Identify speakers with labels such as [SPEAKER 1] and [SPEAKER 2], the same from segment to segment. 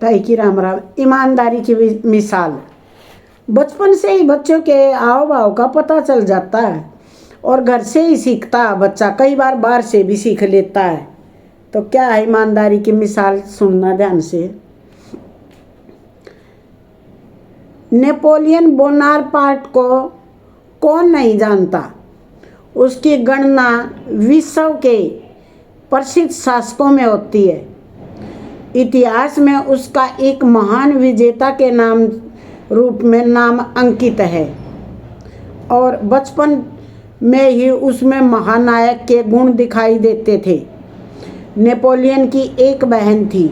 [SPEAKER 1] ताई की राम राम। ईमानदारी की मिसाल। बचपन से ही बच्चों के हाव भाव का पता चल जाता है और घर से ही सीखता है बच्चा, कई बार बाहर से भी सीख लेता है। तो क्या है ईमानदारी की मिसाल, सुनना ध्यान से। नेपोलियन बोनापार्ट को कौन नहीं जानता। उसकी गणना विश्व के प्रसिद्ध शासकों में होती है। इतिहास में उसका एक महान विजेता के नाम रूप में नाम अंकित है और बचपन में ही उसमें महानायक के गुण दिखाई देते थे। नेपोलियन की एक बहन थी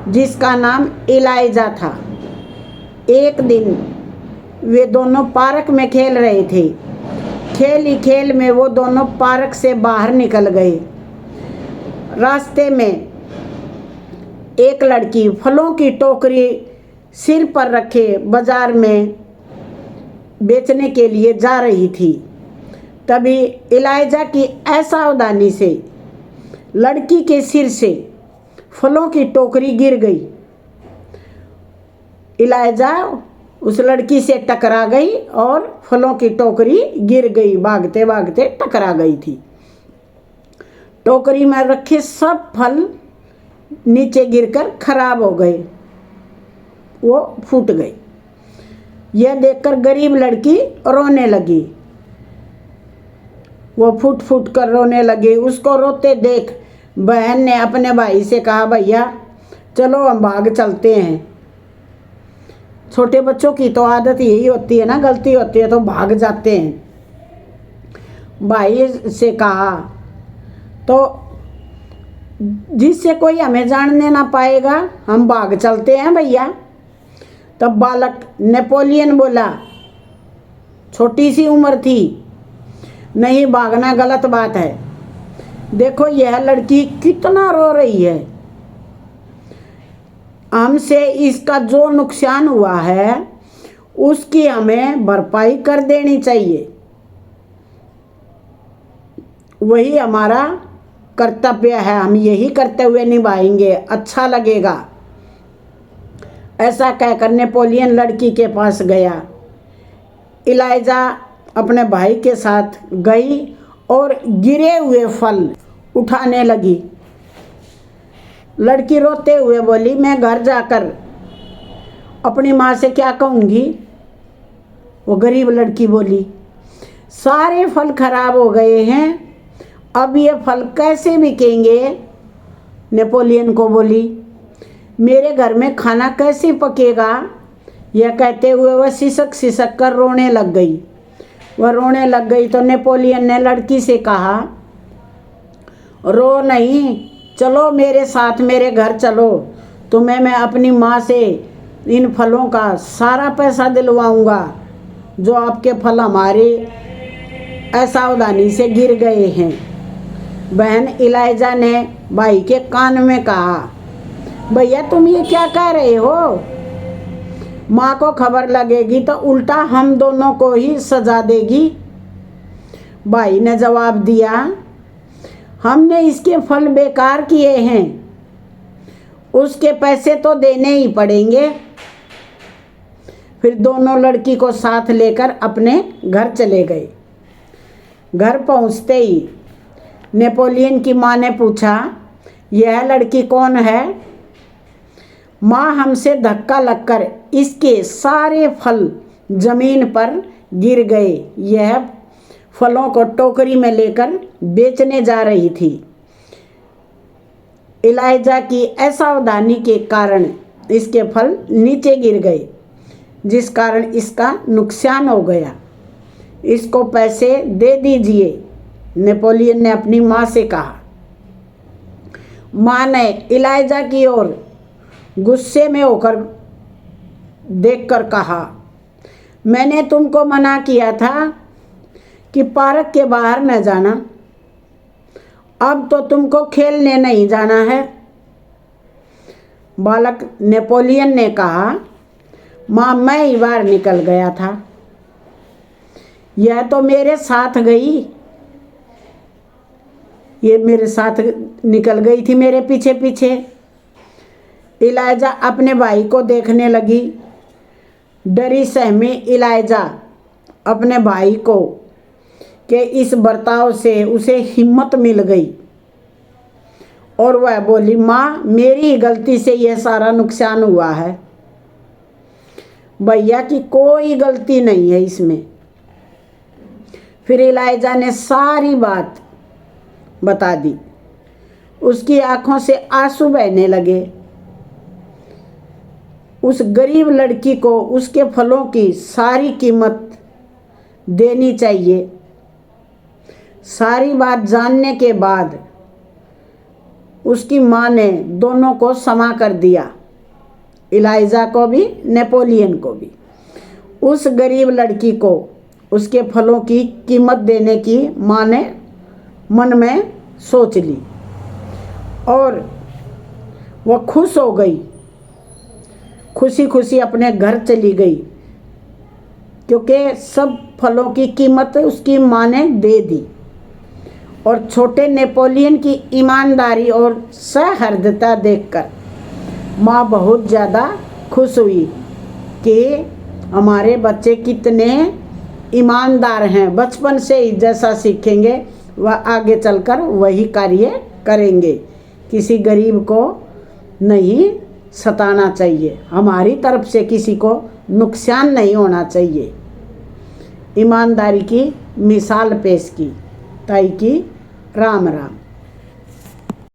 [SPEAKER 1] जिसका नाम एलाइजा था। एक दिन वे दोनों पार्क में खेल रहे थे। खेल ही खेल में वो दोनों पार्क से बाहर निकल गए। रास्ते में एक लड़की फलों की टोकरी सिर पर रखे बाजार में बेचने के लिए जा रही थी। तभी एलाइजा की असावधानी से लड़की के सिर से फलों की टोकरी गिर गई। एलाइजा उस लड़की से टकरा गई और फलों की टोकरी गिर गई। भागते भागते टकरा गई थी। टोकरी में रखे सब फल नीचे गिरकर खराब हो गए, वो फूट गई। यह देखकर गरीब लड़की रोने लगी। वो फूट फूट कर रोने लगी। उसको रोते देख बहन ने अपने भाई से कहा, भैया चलो हम भाग चलते हैं। छोटे बच्चों की तो आदत यही होती है ना, गलती होती है तो भाग जाते हैं। भाई से कहा तो जिससे कोई हमें जानने ना पाएगा हम भाग चलते हैं भैया। तब बालक नेपोलियन बोला, छोटी सी उम्र थी, नहीं भागना गलत बात है। देखो यह लड़की कितना रो रही है, हमसे इसका जो नुकसान हुआ है उसकी हमें भरपाई कर देनी चाहिए। वही हमारा कर्तव्य है, हम यही करते हुए निभाएंगे, अच्छा लगेगा। ऐसा कहकर नेपोलियन लड़की के पास गया। एलाइजा अपने भाई के साथ गई और गिरे हुए फल उठाने लगी। लड़की रोते हुए बोली, मैं घर जाकर अपनी माँ से क्या कहूँगी। वो गरीब लड़की बोली, सारे फल खराब हो गए हैं, अब ये फल कैसे बिकेंगे। नेपोलियन को बोली, मेरे घर में खाना कैसे पकेगा। यह कहते हुए वह सिसक सिसक कर रोने लग गई। वह रोने लग गई तो नेपोलियन ने लड़की से कहा, रो नहीं, चलो मेरे साथ मेरे घर चलो, तुम्हें मैं अपनी माँ से इन फलों का सारा पैसा दिलवाऊंगा जो आपके फल हमारे असावधानी से गिर गए हैं। बहन एलाइजा ने भाई के कान में कहा, भैया तुम ये क्या कह रहे हो, माँ को खबर लगेगी तो उल्टा हम दोनों को ही सजा देगी। भाई ने जवाब दिया, हमने इसके फल बेकार किए हैं, उसके पैसे तो देने ही पड़ेंगे। फिर दोनों लड़की को साथ लेकर अपने घर चले गए। घर पहुंचते ही नेपोलियन की माँ ने पूछा, यह लड़की कौन है। माँ, हमसे धक्का लगकर इसके सारे फल जमीन पर गिर गए, यह फलों को टोकरी में लेकर बेचने जा रही थी। एलाइजा की असावधानी के कारण इसके फल नीचे गिर गए, जिस कारण इसका नुकसान हो गया। इसको पैसे दे दीजिए, नेपोलियन ने अपनी माँ से कहा। माँ ने एलाइजा की ओर गुस्से में होकर देखकर कहा, मैंने तुमको मना किया था कि पार्क के बाहर न जाना, अब तो तुमको खेलने नहीं जाना है। बालक नेपोलियन ने कहा, माँ मैं ही बाहर निकल गया था, यह तो मेरे साथ गई, ये मेरे साथ निकल गई थी मेरे पीछे पीछे। इलाइजा अपने भाई को देखने लगी। डरी सहमी इलाइजा अपने भाई को के इस बर्ताव से उसे हिम्मत मिल गई और वह बोली, माँ मेरी ही गलती से यह सारा नुकसान हुआ है, भैया की कोई गलती नहीं है इसमें। फिर इलाइजा ने सारी बात बता दी। उसकी आंखों से आंसू बहने लगे। उस गरीब लड़की को उसके फलों की सारी कीमत देनी चाहिए। सारी बात जानने के बाद उसकी माँ ने दोनों को क्षमा कर दिया, इलाइजा को भी नेपोलियन को भी। उस गरीब लड़की को उसके फलों की कीमत देने की माँ ने मन में सोच ली और वह खुश हो गई, खुशी खुशी अपने घर चली गई, क्योंकि सब फलों की कीमत उसकी माँ ने दे दी। और छोटे नेपोलियन की ईमानदारी और सहृदयता देखकर माँ बहुत ज़्यादा खुश हुई कि हमारे बच्चे कितने ईमानदार हैं। बचपन से ही जैसा सीखेंगे वह आगे चलकर वही कार्य करेंगे। किसी गरीब को नहीं सताना चाहिए, हमारी तरफ से किसी को नुकसान नहीं होना चाहिए। ईमानदारी की मिसाल पेश की। ताई की राम राम।